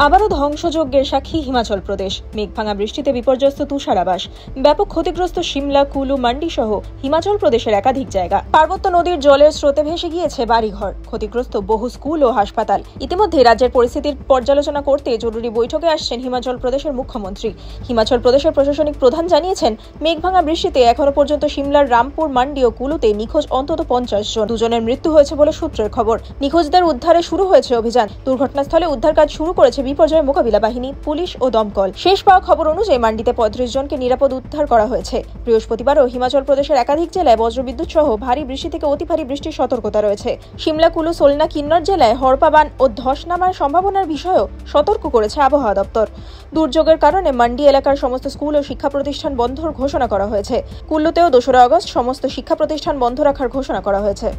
আবারও ধ্বংসযজ্ঞের সাক্ষী হিমাচল প্রদেশ। মেঘভাঙা বৃষ্টিতে বিপর্যস্ত তুষারাবাস, ব্যাপক ক্ষতিগ্রস্ত সিমলা, কুলু, মান্ডি সহ হিমাচল প্রদেশের একাধিক জায়গা। পার্বত্য নদীর জলের স্রোতে ভেসে গিয়েছে বাড়িঘর, ক্ষতিগ্রস্ত বহু স্কুল ও হাসপাতাল। ইতিমধ্যে রাজ্যের পরিস্থিতির পর্যালোচনা করতে জরুরি বৈঠকে আসছেন হিমাচল প্রদেশের মুখ্যমন্ত্রী। হিমাচল প্রদেশের প্রশাসনিক প্রধান জানিয়েছেন, মেঘভাঙা বৃষ্টিতে এখনো পর্যন্ত সিমলার রামপুর, মান্ডি ও কুলুতে নিখোঁজ অন্তত 50 জন। দুজনের মৃত্যু হয়েছে বলে সূত্রের খবর। নিখোঁজদের উদ্ধারে শুরু হয়েছে অভিযান। দুর্ঘটনাস্থলে উদ্ধার কাজ শুরু করেছে বিপর্যয় মোকাবিলা বাহিনী, পুলিশ ও দমকল। শেষ পাওয়া খবর অনুযায়ী মান্ডিতে 35 জনকে নিরাপদ উদ্ধার করা হয়েছে। বৃহস্পতিবারও হিমাচল প্রদেশের একাধিক জেলায় বজ্রবিদ্যুৎ সহ ভারী বৃষ্টি থেকে অতি ভারী বৃষ্টির সতর্কতা রয়েছে। সিমলা, কুলু, সোলনা, কিন্নর জেলায় হড়পাবান ও ধস নামার সম্ভাবনার বিষয়েও সতর্ক করেছে আবহাওয়া দপ্তর। দুর্যোগের কারণে মান্ডি এলাকার সমস্ত স্কুল ও শিক্ষা প্রতিষ্ঠান বন্ধর ঘোষণা করা হয়েছে। কুল্লুতেও 2রা আগস্ট সমস্ত শিক্ষা প্রতিষ্ঠান বন্ধ রাখার ঘোষণা করা হয়েছে।